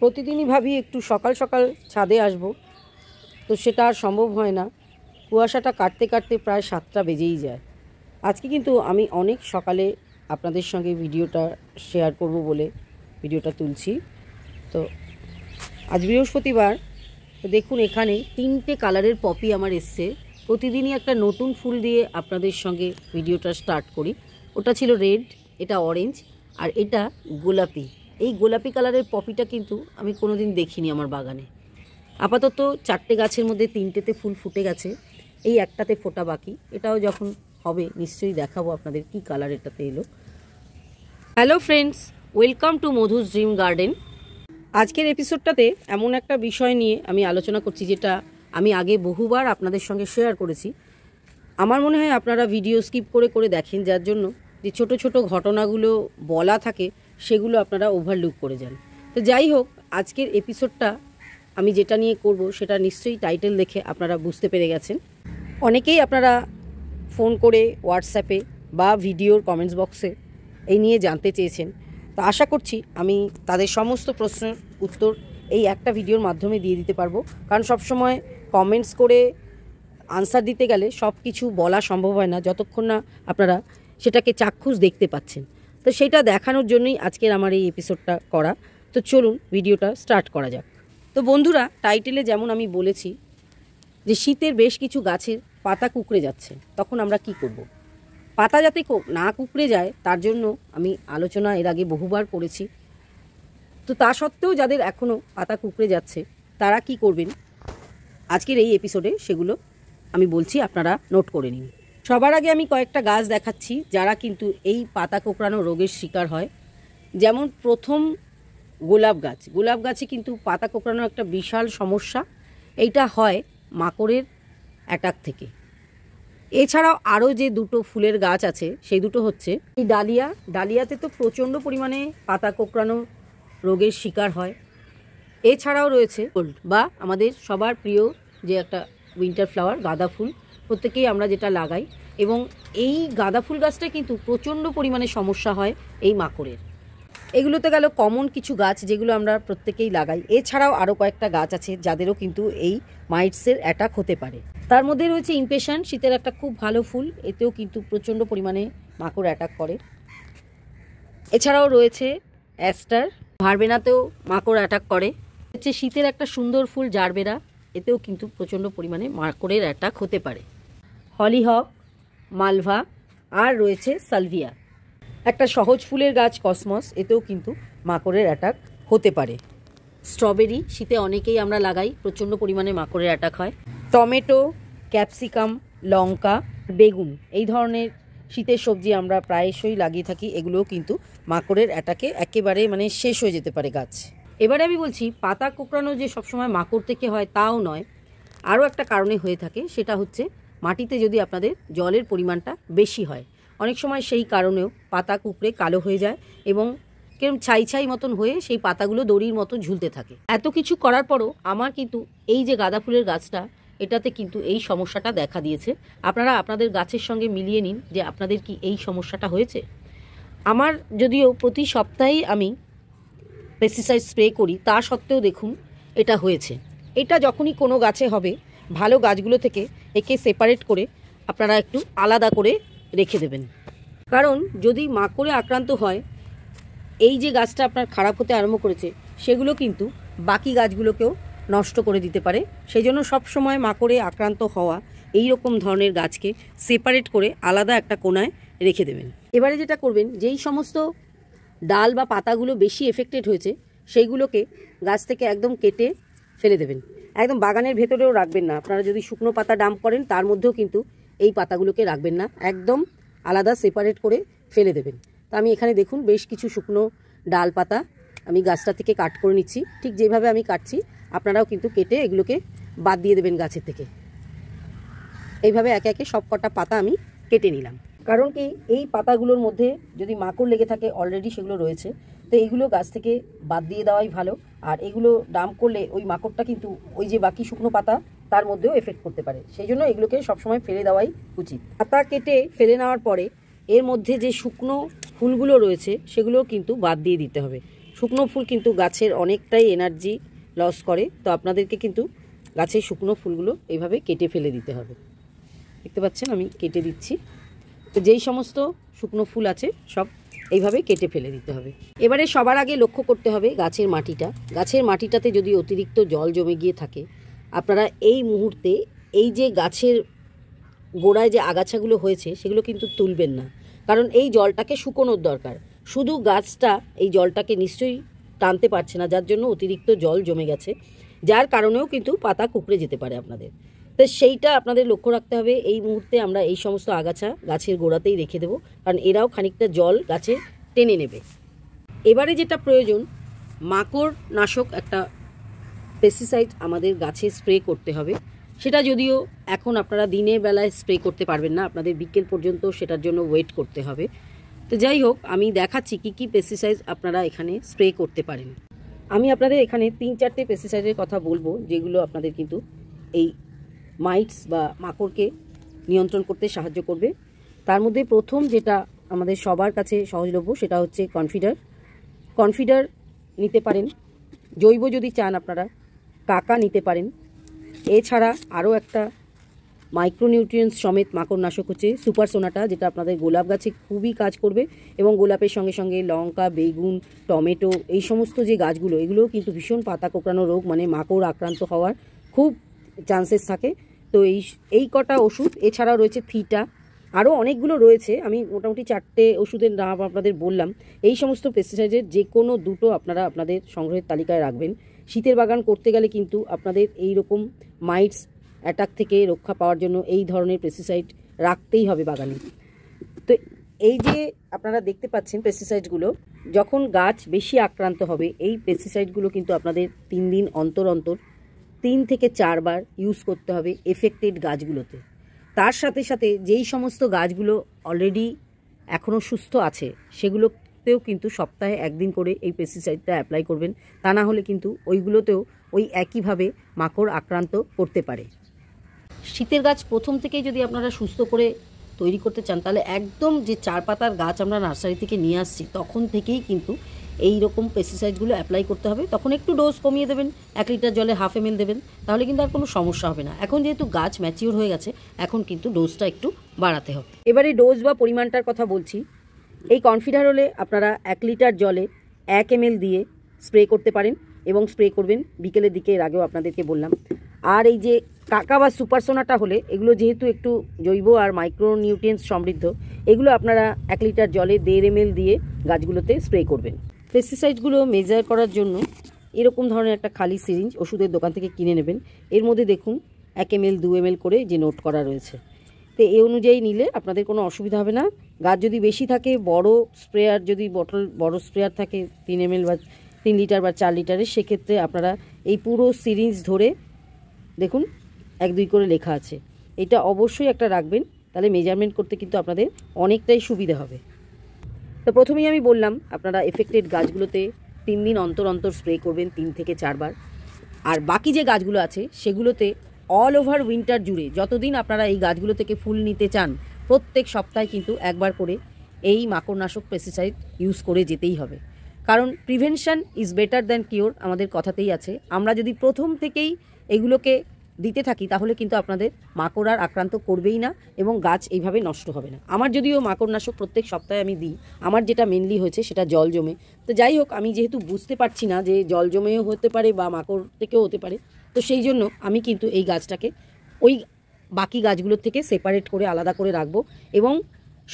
প্রতিদিনই ভাবি একটু সকাল সকাল ছাদে আসব, তো সেটা আর সম্ভব হয় না। কুয়াশাটা কাটতে কাটতে প্রায় 7টা বেজেই যায়। আজকে কিন্তু আমি অনেক সকালে আপনাদের সঙ্গে ভিডিওটা শেয়ার করব বলে ভিডিওটা তুলছি। তো আজ বৃহস্পতিবার, তো দেখুন এখানে 3টে কালারের পপি আমার এসছে। প্রতিদিনই একটা নতুন ফুল দিয়ে আপনাদের সঙ্গে ভিডিওটা স্টার্ট করি। ওটা ছিল রেড, এটা অরেঞ্জ, আর এটা গোলাপি। এই গোলাপি কালারের পপিটা কিন্তু আমি কোনোদিন দেখিনি আমার বাগানে। আপাতত 4টে গাছের মধ্যে 3টেতে ফুল ফুটে গেছে, এই একটাতে ফোটা বাকি। এটাও যখন হবে নিশ্চয়ই দেখাবো আপনাদের কি কালার এটাতে এলো। Hello friends, welcome to Madhu's dream garden. আজকের এপিসোডটাতে এমন একটা বিষয় নিয়ে আমি আলোচনা করছি যেটা আমি আগে বহুবার আপনাদের সঙ্গে শেয়ার করেছি। আমার মনে হয় আপনারা ভিডিও স্কিপ করে করে দেখেন, যার জন্য যে ছোট ছোট ঘটনাগুলো বলা থাকে সেগুলো আপনারা ওভারলুক করে যান। তো যাই হোক, আজকের এপিসোডটা আমি যেটা নিয়ে করব সেটা নিশ্চয়ই টাইটেল দেখে আপনারা বুঝতে পেরে গেছেন। অনেকেই আপনারা ফোন করে, হোয়াটসঅ্যাপে বা ভিডিওর কমেন্টস বক্সে এই নিয়ে জানতে চেয়েছেন। তো আশা করছি আমি তাদের সমস্ত প্রশ্নের উত্তর এই একটা ভিডিওর মাধ্যমে দিয়ে দিতে পারবো, কারণ সবসময় কমেন্টস করে আনসার দিতে গেলে সব কিছু বলা সম্ভব হয় না যতক্ষণ না আপনারা সেটাকে চাক্ষুষ দেখতে পাচ্ছেন। তো সেটা দেখানোর জন্যই আজকের আমার এই এপিসোডটা করা। তো চলুন ভিডিওটা স্টার্ট করা যাক। তো বন্ধুরা, টাইটেলে যেমন আমি বলেছি যে শীতের বেশ কিছু গাছের পাতা কুঁকড়ে যাচ্ছে, তখন আমরা কি করব? পাতা যাতে না কুঁকড়ে যায় তার জন্য আমি আলোচনা এর আগে বহুবার করেছি। তো তা সত্ত্বেও যাদের এখনও পাতা কুঁকড়ে যাচ্ছে তারা কি করবেন, আজকের এই এপিসোডে সেগুলো আমি বলছি, আপনারা নোট করে নিন। সবার আগে আমি কয়েকটা গাছ দেখাচ্ছি যারা কিন্তু এই পাতা কোঁকড়ানো রোগের শিকার হয়। যেমন প্রথম গোলাপ গাছ। গোলাপ গাছে কিন্তু পাতা কোঁকড়ানো একটা বিশাল সমস্যা। এইটা হয় মাকড়ের অ্যাটাক থেকে। এছাড়াও আরও যে দুটো ফুলের গাছ আছে সেই দুটো হচ্ছে এই ডালিয়া। ডালিয়াতে তো প্রচণ্ড পরিমাণে পাতা কোঁকড়ানো রোগের শিকার হয়। এছাড়াও রয়েছে গোল্ড বা আমাদের সবার প্রিয় যে একটা উইন্টার ফ্লাওয়ার, গাঁদা ফুল। প্রত্যেকেই আমরা যেটা লাগাই, এবং এই গাঁদা ফুল গাছটা কিন্তু প্রচণ্ড পরিমাণে সমস্যা হয় এই মাকড়ের। এগুলোতে গেল কমন কিছু গাছ যেগুলো আমরা প্রত্যেকেই লাগাই। এছাড়াও আরও কয়েকটা গাছ আছে যাদেরও কিন্তু এই মাইটসের অ্যাটাক হতে পারে। তার মধ্যে রয়েছে ইমপেশন, শীতের একটা খুব ভালো ফুল, এতেও কিন্তু প্রচণ্ড পরিমাণে মাকড় অ্যাটাক করে। এছাড়াও রয়েছে অ্যাস্টার, ভারবেনাতেও মাকড় অ্যাটাক করে। হচ্ছে শীতের একটা সুন্দর ফুল জারবেরা, এতেও কিন্তু প্রচণ্ড পরিমাণে মাকড়ের অ্যাটাক হতে পারে। হলিহক, মালভা, আর রয়েছে সালভিয়া। একটা সহজ ফুলের গাছ কসমস, এতেও কিন্তু মাকড়ের অ্যাটাক হতে পারে। স্ট্রবেরি শীতে অনেকেই আমরা লাগাই, প্রচণ্ড পরিমাণে মাকড়ের অ্যাটাক হয়। টমেটো, ক্যাপসিকাম, লঙ্কা, বেগুন, এই ধরনের শীতের সবজি আমরা প্রায়শই লাগিয়ে থাকি। এগুলোও কিন্তু মাকড়ের অ্যাটাকে একেবারে শেষ হয়ে যেতে পারে গাছ। এবারে আমি বলছি, পাতা কোঁকড়ানো যে সবসময় মাকড় থেকে হয় তাও নয়, আরও একটা কারণে হয়ে থাকে। সেটা হচ্ছে মাটিতে যদি আপনাদের জলের পরিমাণটা বেশি হয়, অনেক সময় সেই কারণেও পাতা কুঁকড়ে কালো হয়ে যায় এবং কেরম ছাই ছাই মতন হয়ে সেই পাতাগুলো দড়ির মতো ঝুলতে থাকে। এত কিছু করার পরও আমার কিন্তু এই যে গাঁদা ফুলের গাছটা, এটাতে কিন্তু এই সমস্যাটা দেখা দিয়েছে। আপনারা আপনাদের গাছের সঙ্গে মিলিয়ে নিন যে আপনাদের কি এই সমস্যাটা হয়েছে। আমার যদিও প্রতি সপ্তাহেই আমি পেস্টিসাইড স্প্রে করি, তা সত্ত্বেও দেখুন এটা হয়েছে। এটা যখনই কোনো গাছে হবে, ভালো গাছগুলো থেকে একে সেপারেট করে আপনারা একটু আলাদা করে রেখে দেবেন। কারণ যদি মাকড়ে আক্রান্ত হয়, এই যে গাছটা আপনার খারাপ হতে আরম্ভ করেছে সেগুলো কিন্তু বাকি গাছগুলোকেও নষ্ট করে দিতে পারে। সেই জন্য সবসময় মাকড়ে আক্রান্ত হওয়া এই রকম ধরনের গাছকে সেপারেট করে আলাদা একটা কোণায় রেখে দেবেন। এবারে যেটা করবেন, যেই সমস্ত ডাল বা পাতাগুলো বেশি এফেক্টেড হয়েছে সেইগুলোকে গাছ থেকে একদম কেটে ফেলে দেবেন। একদম বাগানের ভেতরেও রাখবেন না। আপনারা যদি শুকনো পাতা ডাম্প করেন তার মধ্যেও কিন্তু এই পাতাগুলোকে রাখবেন না, একদম আলাদা সেপারেট করে ফেলে দেবেন। তা আমি এখানে দেখুন বেশ কিছু শুকনো ডাল পাতা আমি গাছটা থেকে কাট করে নিচ্ছি। ঠিক যেভাবে আমি কাটছি আপনারাও কিন্তু কেটে এগুলোকে বাদ দিয়ে দেবেন গাছের থেকে। এইভাবে একে একে সব কটা পাতা আমি কেটে নিলাম। কারণ কি, এই পাতাগুলোর মধ্যে যদি মাকড় লেগে থাকে, অলরেডি সেগুলো রয়েছে, তো এইগুলো গাছ থেকে বাদ দিয়ে দেওয়াই ভালো। আর এগুলো ডাম্প করলে ওই মাকড়টা কিন্তু ওই যে বাকি শুকনো পাতা তার মধ্যেও এফেক্ট করতে পারে। সেই জন্য এগুলোকে সবসময় ফেলে দেওয়াই উচিত। পাতা কেটে ফেলে নেওয়ার পরে এর মধ্যে যে শুকনো ফুলগুলো রয়েছে সেগুলোও কিন্তু বাদ দিয়ে দিতে হবে। শুকনো ফুল কিন্তু গাছের অনেকটাই এনার্জি লস করে, তো আপনাদেরকে কিন্তু গাছের শুকনো ফুলগুলো এইভাবে কেটে ফেলে দিতে হবে। দেখতে পাচ্ছেন আমি কেটে দিচ্ছি। তো যেই সমস্ত শুকনো ফুল আছে সব এইভাবে কেটে ফেলে দিতে হবে। এবারে সবার আগে লক্ষ্য করতে হবে গাছের মাটিটা। গাছের মাটিটাতে যদি অতিরিক্ত জল জমে গিয়ে থাকে, আপনারা এই মুহূর্তে এই যে গাছের গোড়ায় যে আগাছাগুলো হয়েছে সেগুলো কিন্তু তুলবেন না, কারণ এই জলটাকে শুকোনোর দরকার। শুধু গাছটা এই জলটাকে নিশ্চয়ই টানতে পারছে না, যার জন্য অতিরিক্ত জল জমে গেছে, যার কারণেও কিন্তু পাতা কুঁকড়ে যেতে পারে আপনাদের। তো সেইটা আপনাদের লক্ষ্য রাখতে হবে। এই মুহূর্তে আমরা এই সমস্ত আগাছা গাছের গোড়াতেই রেখে দেবো, কারণ এরাও খানিকটা জল গাছে টেনে নেবে। এবারে যেটা প্রয়োজন, মাকড় নাশক একটা পেস্টিসাইড আমাদের গাছে স্প্রে করতে হবে। সেটা যদিও এখন আপনারা দিনের বেলায় স্প্রে করতে পারবেন না, আপনাদের বিকেল পর্যন্ত সেটার জন্য ওয়েট করতে হবে। তো যাই হোক, আমি দেখাচ্ছি কি কি পেস্টিসাইড আপনারা এখানে স্প্রে করতে পারেন। আমি আপনাদের এখানে 3-4টে পেস্টিসাইডের কথা বলবো, যেগুলো আপনাদের কিন্তু এই মাইটস বা মাকড়কে নিয়ন্ত্রণ করতে সাহায্য করবে। তার মধ্যে প্রথম যেটা আমাদের সবার কাছে সহজলভ্য সেটা হচ্ছে কনফিডার। কনফিডার নিতে পারেন, জৈব যদি চান আপনারা কাকা নিতে পারেন। এছাড়া আরও একটা মাইক্রোনিউট্রিয়েন্টস সমেত মাকড়নাশক হচ্ছে সুপার সোনাটা, যেটা আপনাদের গোলাপ গাছে খুবই কাজ করবে। এবং গোলাপের সঙ্গে সঙ্গে লঙ্কা, বেগুন, টমেটো এই সমস্ত যে গাছগুলো, এগুলোও কিন্তু ভীষণ পাতা কোঁকড়ানো রোগ মানে মাকড় আক্রান্ত হওয়ার খুব চান্সেস থাকে। তো এই কটা ওষুধ, এছাড়াও রয়েছে থিটা, আরও অনেকগুলো রয়েছে। আমি মোটামুটি 4টে ওষুধের নাম আপনাদের বললাম। এই সমস্ত পেস্টিসাইডের যে কোনো দুটো আপনারা আপনাদের সংগ্রহের তালিকায় রাখবেন। শীতের বাগান করতে গেলে কিন্তু আপনাদের এই রকম মাইটস অ্যাটাক থেকে রক্ষা পাওয়ার জন্য এই ধরনের পেস্টিসাইড রাখতেই হবে বাগানে। তো এই যে আপনারা দেখতে পাচ্ছেন পেস্টিসাইডগুলো, যখন গাছ বেশি আক্রান্ত হবে এই পেস্টিসাইডগুলো কিন্তু আপনাদের 3 দিন অন্তর অন্তর 3 থেকে 4 বার ইউজ করতে হবে এফেক্টেড গাছগুলোতে। তার সাথে সাথে যেই সমস্ত গাছগুলো অলরেডি এখনও সুস্থ আছে সেগুলোতেও কিন্তু সপ্তাহে 1 দিন করে এই পেস্টিসাইডটা অ্যাপ্লাই করবেন। তা না হলে কিন্তু ওইগুলোতেও ওই একইভাবে মাকড় আক্রান্ত করতে পারে। শীতের গাছ প্রথম থেকেই যদি আপনারা সুস্থ করে তৈরি করতে চান, তাহলে একদম যে 4 পাতার গাছ আমরা নার্সারি থেকে নিয়ে আসছি তখন থেকেই কিন্তু এই রকম পেস্টিসাইডগুলো অ্যাপ্লাই করতে হবে। তখন একটু ডোজ কমিয়ে দেবেন, 1 লিটার জলে 1/2 ml দেবেন, তাহলে কিন্তু আর কোনো সমস্যা হবে না। এখন যেহেতু গাছ ম্যাচিওর হয়ে গেছে, এখন কিন্তু ডোজটা একটু বাড়াতে হবে। এবারে ডোজ বা পরিমাণটার কথা বলছি। এই কনফিডার হলে আপনারা 1 লিটার জলে 1 ml দিয়ে স্প্রে করতে পারেন এবং স্প্রে করবেন বিকেলের দিকে, এর আগেও আপনাদেরকে বললাম। আর এই যে কাকা বা সুপার সোনাটা হলে, এগুলো যেহেতু একটু জৈব আর মাইক্রোনিউট্রিয়েন্টস সমৃদ্ধ, এগুলো আপনারা 1 লিটার জলে 1.5 ml দিয়ে গাছগুলোতে স্প্রে করবেন। পেস্টিসাইডগুলো মেজার করার জন্য এরকম ধরনের একটা খালি সিরিঞ্জ ওষুধের দোকান থেকে কিনে নেবেন। এর মধ্যে দেখুন 1 ml 2 ml করে যে নোট করা রয়েছে। তো এই অনুযায়ী নিলে আপনাদের কোনো অসুবিধা হবে না। গাছ যদি বেশি থাকে, বড় স্প্রেয়ার যদি বড় স্প্রেয়ার থাকে 3 ml বা 3 লিটার বা 4 লিটারের, সেক্ষেত্রে আপনারা এই পুরো সিরিঞ্জ ধরে দেখুন 1-2 করে লেখা আছে, এটা অবশ্যই একটা রাখবেন, তাহলে মেজারমেন্ট করতে কিন্তু আপনাদের অনেকটাই সুবিধা হবে। তো প্রথমেই আমি বললাম আপনারা এফেক্টেড গাছগুলোতে 3 দিন অন্তর অন্তর স্প্রে করবেন 3 থেকে 4 বার। আর বাকি যে গাছগুলো আছে সেগুলোতে অল ওভার উইন্টার জুড়ে যতদিন আপনারা এই গাছগুলো থেকে ফুল নিতে চান, প্রত্যেক সপ্তাহে কিন্তু 1 বার করে এই মাকড়নাশক পেস্টিসাইড ইউজ করে যেতেই হবে। কারণ prevention is better than cure আমাদের কথাতেই আছে। আমরা যদি প্রথম থেকেই এগুলোকে দিতে থাকি তাহলে কিন্তু আপনাদের মাকড় আর আক্রান্ত করবেই না এবং গাছ এইভাবে নষ্ট হবে না। আমার যদিও মাকড়নাশক প্রত্যেক সপ্তাহে আমি দিই, আমার যেটা মেনলি হয়েছে সেটা জল জমে। তো যাই হোক, আমি যেহেতু বুঝতে পারছি না যে জল জমেও হতে পারে বা মাকড় থেকেও হতে পারে, তো সেই জন্য আমি কিন্তু এই গাছটাকে ওই বাকি গাছগুলোর থেকে সেপারেট করে আলাদা করে রাখবো এবং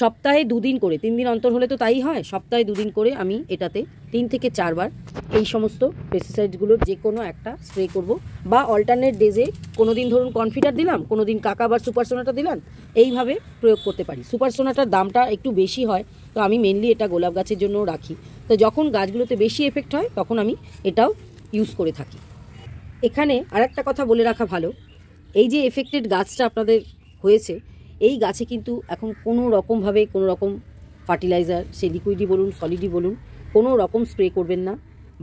সপ্তাহে 2 দিন করে, 3 দিন অন্তর হলে তো তাই হয়, সপ্তাহে 2 দিন করে আমি এটাতে 3 থেকে 4 বার এই সমস্ত পেস্টিসাইডগুলোর যে কোনো একটা স্প্রে করব। বা অল্টারনেট ডেজে কোনো দিন ধরুন কনফিডার দিলাম, কোনো দিন কাকা বা সুপার সোনাটা দিলাম, এইভাবে প্রয়োগ করতে পারি। সুপার সোনাটার দামটা একটু বেশি হয়, তো আমি মেনলি এটা গোলাপ গাছের জন্য রাখি। তো যখন গাছগুলোতে বেশি এফেক্ট হয় তখন আমি এটাও ইউজ করে থাকি। এখানে আরেকটা কথা বলে রাখা ভালো, এই যে এফেক্টেড গাছটা আপনাদের হয়েছে, এই গাছে কিন্তু এখন কোনো রকমভাবে কোনো রকম ফার্টিলাইজার, সে লিকুইডই বলুন সলিডই বলুন, কোনো রকম স্প্রে করবেন না।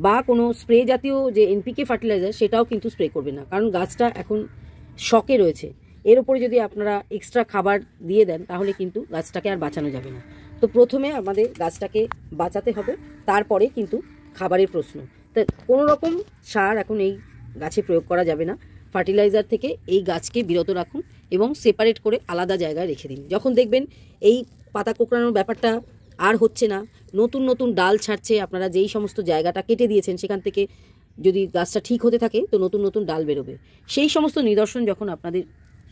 বা কোনো স্প্রে জাতীয় যে এনপিকে ফার্টিলাইজার সেটাও কিন্তু স্প্রে করবেন না, কারণ গাছটা এখন শকে রয়েছে। এর উপরে যদি আপনারা এক্সট্রা খাবার দিয়ে দেন তাহলে কিন্তু গাছটাকে আর বাঁচানো যাবে না। তো প্রথমে আমাদের গাছটাকে বাঁচাতে হবে, তারপরে কিন্তু খাবারের প্রশ্ন। তা কোনো রকম সার এখন এই গাছে প্রয়োগ করা যাবে না। ফার্টিলাইজার থেকে এই গাছকে বিরত রাখুন এবং সেপারেট করে আলাদা জায়গায় রেখে দিন। যখন দেখবেন এই পাতা কোঁকড়ানোর ব্যাপারটা আর হচ্ছে না, নতুন নতুন ডাল ছাড়ছে, আপনারা যেই সমস্ত জায়গাটা কেটে দিয়েছেন সেখান থেকে যদি গাছটা ঠিক হতে থাকে তো নতুন নতুন ডাল বেরোবে। সেই সমস্ত নিদর্শন যখন আপনাদের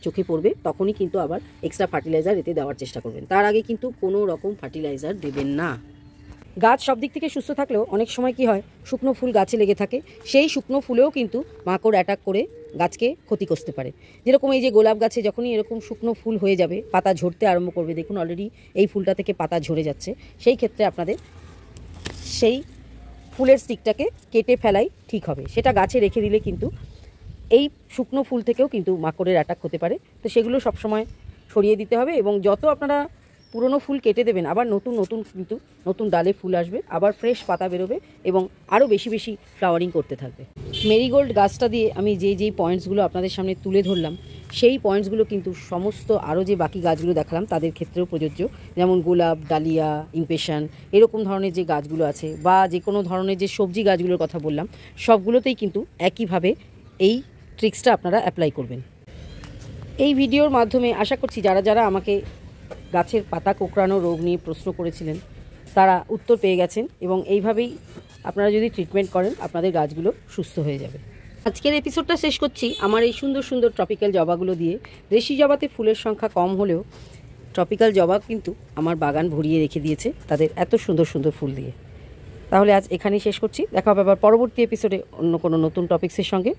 চোখে পড়বে তখনই কিন্তু আবার এক্সট্রা ফার্টিলাইজার এতে দেওয়ার চেষ্টা করবেন। তার আগে কিন্তু কোনো রকম ফার্টিলাইজার দেবেন না। গাছ সব দিক থেকে সুস্থ থাকলেও অনেক সময় কি হয়, শুকনো ফুল গাছে লেগে থাকে। সেই শুকনো ফুলেও কিন্তু মাকড় অ্যাটাক করে গাছকে ক্ষতি করতে পারে। যেরকম এই যে গোলাপ গাছে যখনই এরকম শুকনো ফুল হয়ে যাবে, পাতা ঝরতে আরম্ভ করবে, দেখুন অলরেডি এই ফুলটা থেকে পাতা ঝরে যাচ্ছে, সেই ক্ষেত্রে আপনাদের সেই ফুলের স্টিকটাকে কেটে ফেলাই ঠিক হবে। সেটা গাছে রেখে দিলে কিন্তু এই শুকনো ফুল থেকেও কিন্তু মাকড়ের অ্যাটাক হতে পারে। তো সেগুলো সবসময় সরিয়ে দিতে হবে এবং যত আপনারা পুরনো ফুল কেটে দেবেন আবার নতুন নতুন কিন্তু নতুন ডালে ফুল আসবে, আবার ফ্রেশ পাতা বেরোবে এবং আরও বেশি বেশি ফ্লাওয়ারিং করতে থাকবে। মেরিগোল্ড গাছটা দিয়ে আমি যেই পয়েন্টসগুলো আপনাদের সামনে তুলে ধরলাম সেই পয়েন্টসগুলো কিন্তু সমস্ত আরও যে বাকি গাছগুলো দেখালাম তাদের ক্ষেত্রেও প্রযোজ্য। যেমন গোলাপ, ডালিয়া, ইমপেশন, এরকম ধরনের যে গাছগুলো আছে বা যে কোনো ধরনের যে সবজি গাছগুলোর কথা বললাম সবগুলোতেই কিন্তু একইভাবে এই ট্রিক্সটা আপনারা অ্যাপ্লাই করবেন। এই ভিডিওর মাধ্যমে আশা করছি যারা যারা আমাকে গাছের পাতা কোঁকড়ানো রোগ নিয়ে প্রশ্ন করেছিলেন তারা উত্তর পেয়ে গেছেন এবং এইভাবেই আপনারা যদি ট্রিটমেন্ট করেন আপনাদের গাছগুলো সুস্থ হয়ে যাবে। আজকের এপিসোডটা শেষ করছি আমার এই সুন্দর সুন্দর ট্রপিক্যাল জবাগুলো দিয়ে। দেশি জবাতে ফুলের সংখ্যা কম হলেও ট্রপিক্যাল জবা কিন্তু আমার বাগান ভরিয়ে রেখে দিয়েছে তাদের এত সুন্দর সুন্দর ফুল দিয়ে। তাহলে আজ এখানেই শেষ করছি, দেখা হবে আবার পরবর্তী এপিসোডে অন্য কোনো নতুন টপিক্সের সঙ্গে।